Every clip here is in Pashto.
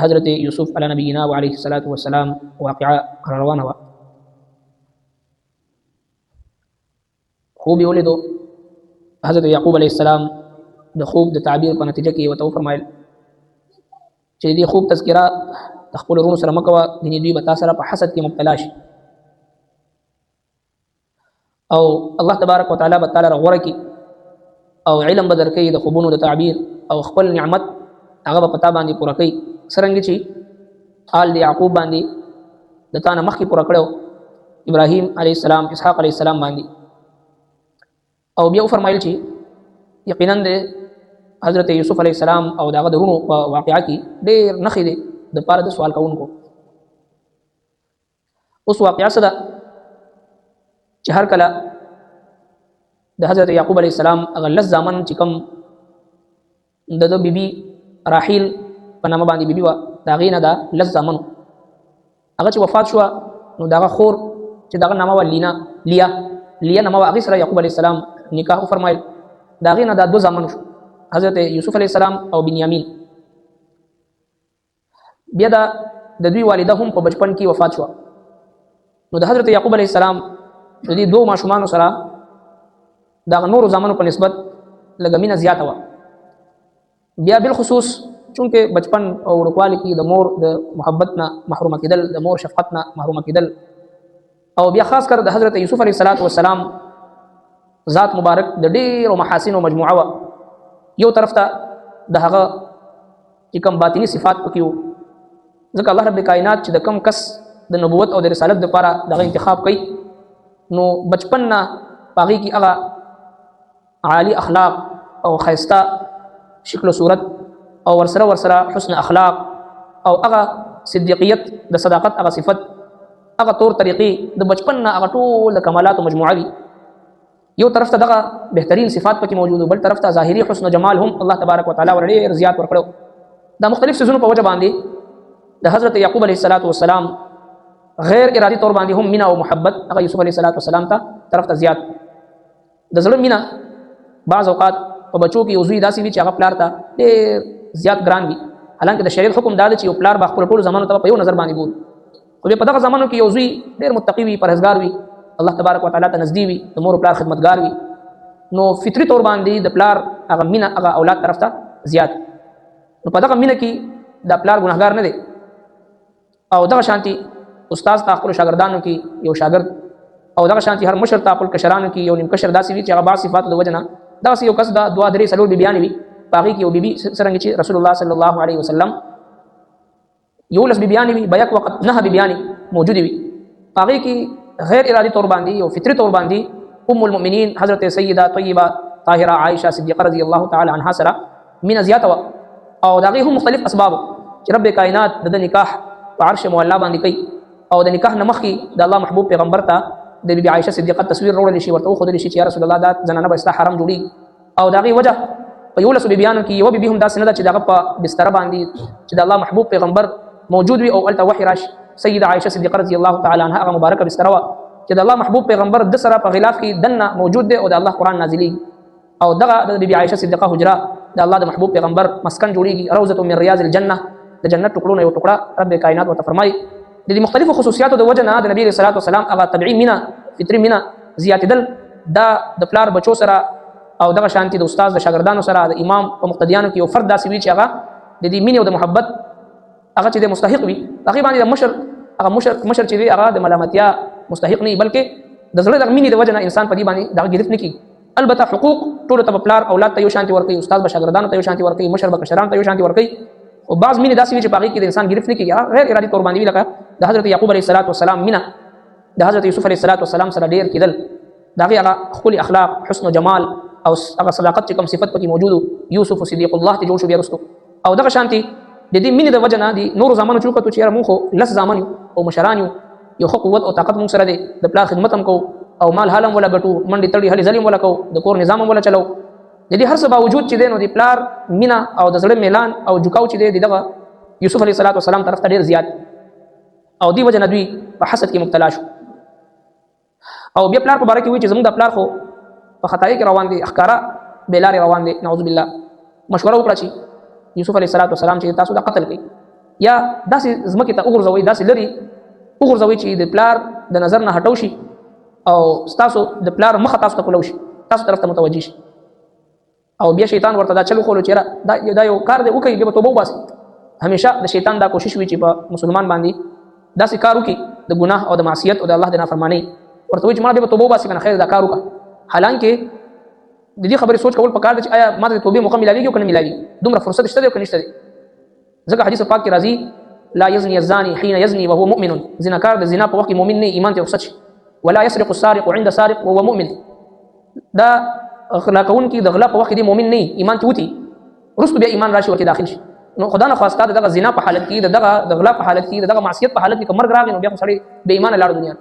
حضرت یوسف علی نبینا و علیه الصلاۃ والسلام واقعه روانه وه. خوب یې ولیدو. حضرت یعقوب علیه السلام د خوب د تعبیر په نتیجه کې ورته وفرمایل چې دې خوب تذکره د خپلو وروڼو سره مه کوه، ځینې دوی به تا سره په حسد کې مبتلا شي او الله تبارک وتعالی به تعالی غوره کړي او علم به درکوي د خوبونو د تعبیر او خپل نعمت هغه به په تا باندې پوره کوي، څرنګه چې حال د یعقوب باندې د تا نه مخکې پوره کړی ابراهیم علیه السلام، اسحاق علیه السلام باندې. او بیا وفرمایل چې یقینا د حضرت یوسف علیه السلام او د هغه د وروڼو په واقعه کې ډېر نښې دی د پاره د سوال کوونکو. اوس واقعه څه ده چې هر کله د حضرت یعقوب علیه السلام هغه لس زامن چې کوم د ده بیبي راحیل په نامه باندې بیبي وه، د هغې نه دا لس زامن هغه چې وفات شوه نو د هغه خور چې د هغه نامه وه لیا نامه وه، هغې سره یعقوب علیه السلام نکاح وفرمایل. د هغې نه دا دو زامن شو، حضرت یوسف علیه السلام او بنیامین. بیا د دوی والده هم په بچپن کې وفات شوه. نو د حضرت یعقوب علیه السلام د دې دو ماشومانو سره د هغه نورو زامنو په نسبت لږه مینه زیاته وه. بیا بالخصوص چونکې بچپن او وړوکوالي کې د مور د محبت نه محرومه کېدل، د مور شفقت نه محرومه کېدل، او بیا خاص کر د حضرت یوسف علیه السلام ذات مبارک د ډېرو محاسنو مجموعه وه. یو طرف ته د هغه چې کوم باطني صفات پکې وو، ځکه الله رب کائنات چې د کم کس د نبوت او د رسالت دپاره دغه انتخاب کوي نو بچپن نه په هغې کې هغه عالی اخلاق او ښایسته شکل و صورت او ورسره حسن اخلاق او هغه صدیقیت د صداقت هغه صفت هغه طور طریقې د بچپن نه هغه ټول د کمالاتو مجموعه وي. یو طرف ته دغه بهترین صفات پکې موجود، بل طرف ته ظاهري حسن و جمال هم الله تبارک وتعالی ور ډېر زیات ورکړو. دا مختلف څیزونو په وجه باندې د حضرت یعقوب علیه السلام غیر ارادي طور باندې هم مینه او محبت هغه یوسف علیه السلام ته طرف ته زیات. د زړه مینه بعض اوقات په بچو کې یو زوی داسې وي چې هغه پلار ته ډېر زیات ګران وي، حالانکه د شریعت حکم دا دی چې یو پلار به خپلو ټولو زامنو ته په یو نظر باندې ګوري. خو بیا په دغه زمانو کې یو زوی ډېر متقي وي، پرهیزګار وي، الله تبارک وتعالی ته نږدې وي، د مور و پلار خدمتګار وي، نو فطري طور باندې د پلار هغه مینه هغه اولاد طرف ته زیات. نو په دغه مینه کې د پلار ګناهګار نه دی. او دغه شانتي استاد ته خپلو شاګردانو کې یو شاګرد او دغه شانتي هر مشر ته خپل کشرانو کې یو نیم کشر داسې وي چې هغه بعض صفاتو د وجه نه داسې یو کس د دوه درې څلور بیبیانې وي، په هغې کې یو بیبي څرنګه چې رسول الله صلی الله علیه وسلم 11 بیبیانې وي، به یک وخت 9 بیبیانې موجودې وي. په هغې کې غیر ارادي طور باندې او فطري طور باندې ام المؤمنین حضرت سیده طیبه طاهره عائشه صدیقه رضی الله تعالی عنها سره مینه زیاته وه. او د هغې هم مختلف اسباب چې رب کائنات د نکاح په عرش معلا باندې کوي او د نکاح نه مخکې د الله محبوب پیغمبر ته د بیبي عائشه صدیقه تصویر راوړلی شي، ورته وښودلی شي چې یا رسول الله دا زنانه به ستا حرام جوړېږي. او د هغې وجه په 11 بیبیانو کې یوه بیبي هم داسې نه ده چې د هغه په بستره باندې چې د الله محبوب پیغمبر موجود وي او هلته وحي راشي. سیده عائشه صدیقه رضی الله تعالی عنها هغه مبارکه بستره وه چې د الله محبوب پیغمبر د سره په غلاف کې دننه موجود دی او د الله قرآن نازلېږي. او دغه د بیبي عائشه صدیقه حجره د الله د محبوب پیغمبر مسکن جوړېږي، روضة من ریاض الجنه، د جنت ټوکړو نه یو ټوکړه رب کائنات ورته فرمایي. د دې مختلفو خصوصیاتو د وجه نه د نبي علیه الصلاة والسلام هغه طبیعي مینه فطري مینه زیاتېدل دا د پلار بچو سره او دغه شانتي د استاد د شاګردانو سره د امام په مقتدیانو کې یو فرد داسې وي چې هغه د دې مینې او د محبت هغه چې د مستحق وي. هغې باندې د مشر چې دی هغه د ملامتیا مستحق نه وي، بلکې د زړه د مینې د وجه نه انسان په دې باندې دغه ګرفت نه کېږي. البته حقوق ټولو ته به پلار اولاد ته یو شانتي ورکوي، استاد به شاګردانو ته یو شانتي ورکوي، مشر به کشرانو ته یو شانتي ورکوي. او بعض مینې داسې وي چې په هغې کې د انسان ګرفت نه کېږي، غیر ارادي طور باندې وي، لکه د حضرت یعقوب علیه السلام مینه د حضرت یوسف علیه السلام سره ډېر کېدل، د هغې هغه ښکلي اخلاق، حسن و جمال او هغه صداقت چې کوم صفت پکې موجود و. یوسف صدیق الله ته جوړ شو بیا وروستو. او دغه شانتي د دې مینې د وجه نه د نورو زامنو چې وکتو چې یاره مونږ خو 10 زامن یو او مشران یو، یو ښه قوت او طاقت مونږ سره دی، د پلار خدمت هم کوو او مال حال هم ولا ګټو، منډې تړې هلې ځلې هم ولا کوو، د کور نظام هم ولا چلو. د دې هر څه باوجود چې دی نو د پلار مینه او د زړه میلان او جوکاو چې دی د دغه یوسف علیه السلام طرف ته ډېر زیات، او دې وجه نه دوی په حسد کې مبتلا شو. او بیا پلار په باره کې وایي چې زموږ د پلار خو په خطایي کې روان دی، ښکاره بې لارې روان دی، نعوذ بالله. مشوره وکړه چې یوسف علیه السلام چې تاسو دا قتل کړئ. یا داسې ځمکې ته وغورځوئ، داسې لرې وغورځوئ چې د پلار د نظر نه هټو شي او ستاسو د پلار مخه تاسو ته کولو شي، تاسو طرف ته متوجه شي. او بیا شیطان ورته دا چل وښولو چې دا یو کار دی وکړئ، بیا به توبه وباسئ. همیشه د شیطان دا کوشش وي چې په مسلمان باندې داسې کار وکړي د ګناه او د معصیت او د الله د نافرمانۍ، ورته وایي چې ما بیا به توبه وباسي که نه خیر دا کار وکړه. حالانکه د دې خبرې سوچ کول پکار دی چې آیا ما ته د توبې موقع میلاویږي او که نه میلاویږي، دومره فرصت شته دی او که نشته دی. ځکه حدیث پاک کې راځي لا یزني الزاني حين یزني وهو مؤمن، زناکار د زنا په وخت کې مؤمن نه ایمان ته رخصت شي. ولا يسرق السارق عند سارق وهو مؤمن، دا غلا کوونکی د غلا په وخت کې مؤمن نه ایمان ته وتی، وروسته بیا ایمان راشي ورته داخل شي. نو خدا نه خواسته دغه زنا په حالت کې دغه غلا په حالت کې دغه معصیت په حالت کې مرګ راغی، نو بیا خو سړی بې ایمان لاړ دنیا.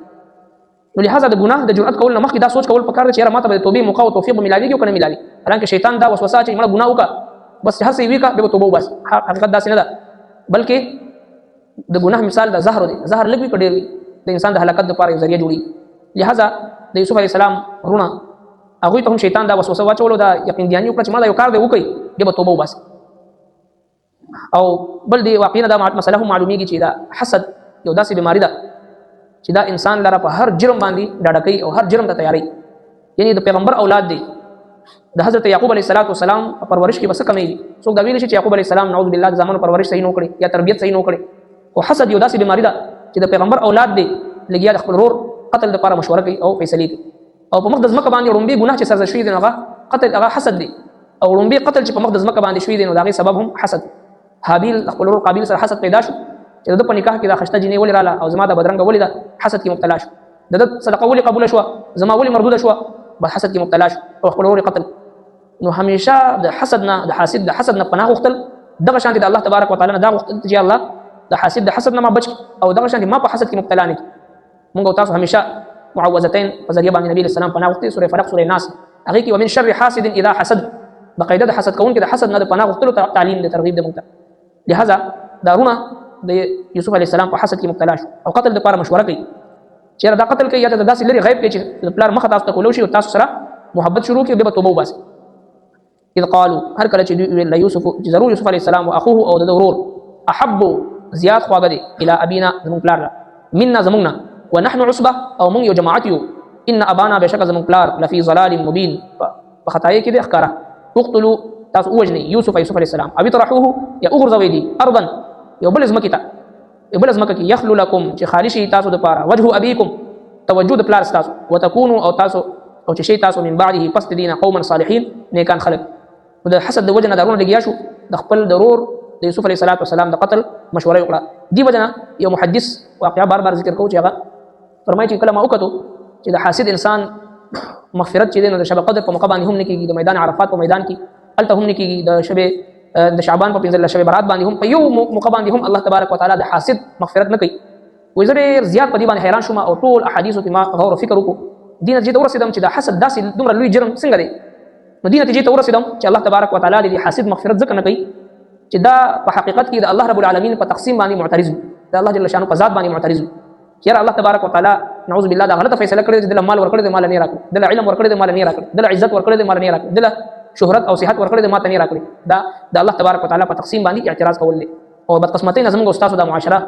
نو لہذا د ګناه د جرأت کول نه مخکې دا سوچ کول پکار دی چې یاره ما ته به د توبې موقع او توفیق به میلاویږي او که نه میلاوي. حالانکه شیطان دا وسوسه چې مړه ګناه وکړه بس هر څه یې وکړه بیا به توبه وباسي. حقیقت داسې نه ده، بلکې د ګناه مثال د زهر دی، زهر لږ وي که ډېر وي د انسان د هلاکت لپاره یو ذریعه جوړي. لہذا د یوسف علیه السلام وروڼه هغوی ته هم شیطان دا وسوسه واچولو، دا یقین دهاني وکړه چې ما دا یو کار دی وکړئ بیا به توبه وباسي. او بل دی واقعي نه دا مسله هم معلومیږي چې دا حسد یو داسې بیماري ده چې دا انسان لره په هر جرم باندې ډاډه کوي او هر جرم ته تیاری. یعنی د پیغمبر اولاد دی، د حضرت یعقوب علیه السلام په پرورش کې بس کمی دي. څوک دا ویلی شي چې یعقوب علیه السلام نعوذ بالله د زامنو پرورش صحیح نه کړي یا تربیت صحیح نه کړي. او حسد یو داسې بیماري ده چې د پیغمبر اولاد دی لګیا د خپل ورور قتل لپاره مشوره کوي او فیصلې کوي. او په مقدس مکه باندې وړومبي ګناه چې سرزده شوي دي هغه قتل، هغه حسد دی. او وړومبي قتل چې په مقدس مکه باندې شوي دي نو د هغې سبب هم حسد. حابیل خپل ورور قابیل سره حسد پیدا شو چې د ده په نکاح کې دا خشته جینۍ ولې راله او زما دا بدرنګه ولې ده، حسد کې مبتلا شو. د ده صدقه ولې قبوله شوه، زما ولې مردوده شوه، بس حسد کې مبتلا شو او خپل ورور قتل. نو همیشه د حسد نه د حسد نه پناه غوښتل، دغه شانتي د الله تبارک وتعالى نه دا غوښتل چې الله د حسد نه ما بچ او دغه شانتي ما په حسد کې مبتلا نه کړي. موږ او تاسو همیشه معوذتين په ذریعه باندې نبی اسلام پناه غوښتي، سوره فلق سوره ناس هغه کې ومن شر حاسد اذا حسد، بقاعده د حسد کوونکي د حسد نه د پناه غوښتلو تعلیم د ترغیب د موږ ته. لہذا دارونه د یوسف علیه السلام په حسد کې مبتلا شو او قتل لپاره مشوره کوي چې دا قتل کوي یا ته داسې لري غیب کې چې د پلار مخه تاسو ته کولو شي او تاسو سره محبت شروع کړي بیا به توبه وباسي. اذ قالوا هر کله چې دوی ویل یوسف چې ضرور یوسف علیه السلام او اخوه او د ورور احب زیات خواږه دي الى ابینا زمون پلار منا زمونږ ونحن عصبه او مونږ یو جماعت یو، ان ابانا بشک زمون پلار لفی ضلال مبین په خطای کې دي ښکاره. اقتلوا تاسو وجني یوسف علیه السلام او طرحوه یا اغرزوي دي ارضا یو بل ځمکې ته، یو بل ځمکه کې یخلو لکم چې خالي شي تاسو دپاره وجه ابیکم توجه د پلار ستاسو، وتکونو او تاسو او چې شي تاسو من بعده پس د دینه قوما صالحین نیکان خلک. نو د حسد د وجه نه دارونه لګیا شو د خپل ضرور د یوسف علیه السلام د قتل مشوره وکړه. دی وجه نه یو محدث واقعا بار بار ذکر کوو چې هغه فرمایي چې کله ما وکتو چې د حاسد انسان مغفرت چې دی نو د شب قدر په موقع باندې هم نه کېږي، د میدان عرفات په میدان کې هلته هم نه کېږي، د شعبان په 15 شب برات باندې هم په یو موقع باندې هم الله تبارک وتعالى د حاسد مغفرت نه کوي. وایي زه ډېر زیات په دې باندې حیران شوم او ټول احادیثو کې ما غور او فکر وکړو، دې نتیجې ته ورسېدم چې د حسد داسې دومره لوی جرم څنګه دی. نو دې نتیجې ته ورسېدم چې الله تبارک وتعالى د حاسد مغفرت ځکه نه کوي چې دا په حقیقت کې د الله رب العالمین په تقسیم باندې معترض وي، د الله جل شانه په ذات باندې معترض وي. یاره الله تبارک وتعالى نعوذ بالله دا غلطه فیصله کړې چې د مال ورکړې د مال نه راکړي، د علم ورکړې د مال نه راکړي، د عزت ورکړې د مال نه راکړي، د شهرت او صحت ورکړې د ماته نه راکړي. دا د الله تبارک وتعالى په تقسیم باندې اعتراض کول دي او بدقسمتۍ زموږ استاد د معاشره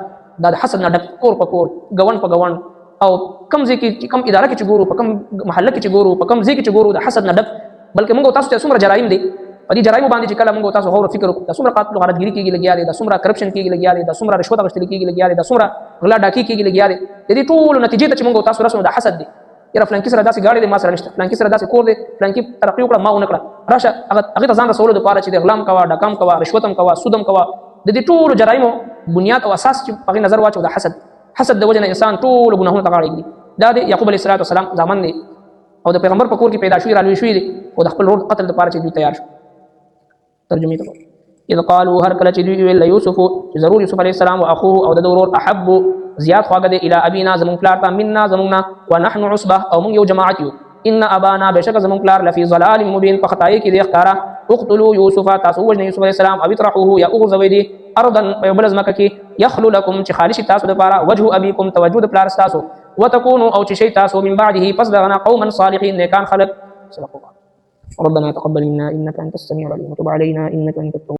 دا د حسد نه ډک کور په کور ګوند په ګوند او کم ځای کې کم اداره کې چې ګورو، په کم محله کې چې ګورو، په کم ځای کې چې ګورو د حسد نه ډک. بلکې موږ تاسو ته څومره جرایم دي په دې جرایمو باندې چې کله موږ تاسو غور فکر وکړو، د څومره قتل غارتګیری کېږي لګیا دي، د څومره کرپشن کېږي لګیا دي، د څومره رشوت اخیستل کېږي لګیا دي، د څومره غلا ډاکي کېږي لګیا دي. د دې ټولو نتیجې ته چې موږ تاسو رسو د حسد دي. یاره فلانکی سره داسې ګاډي دی ما سره نشته، فلانکی سره داسې کور دی، فلانکی ترقي وکړه ما ونه کړه، راشه هغه ته ځان رسولو دپاره چې د غلام کوه، ډاکام کوه، رشوت هم کوه، سود هم کوه. د دې ټولو جرایمو بنیاد او اساس چې په هغې نظر واچو د حسد د وجې نه انسان ټولو ګناهونو ته غاړه ږدي. دا د یعقوب علیه السلام زامن دی او د پیغمبر په کور کې پیدا شوي رالوی شوي دي او د خپل ورور قتل دپاره چې دوی تیار شو. ترجمې ته اذ قالوا هر کله چې دوی ویل یوسف چې ضرور یوسف علیه السلام او اخوه او د ورور احب زیات خواږه دی الی ابینا زمون پلار ته منا زمونږ ونحن عصبه او موږ یو جماعت یو، ان ابانا بشک زمون پلار لفی ضلال مبین په خطای کې دی ښکاره. اقتلوا یوسف تاسو وژنئ یوسف علیه السلام او اطرحوه یا اغرزوئ دي ارضا په یو بله ځمکه کې یخلو لکم چې خالي شي تاسو دپاره وجه ابیکم توجه د پلار ستاسو، وتكونوا او چې شئ تاسو من بعده پس دغه قوما صالحین نیکان خلق. صدق الله. ربنا تقبل منا انك انت السميع العليم وتب علينا انك انت التواب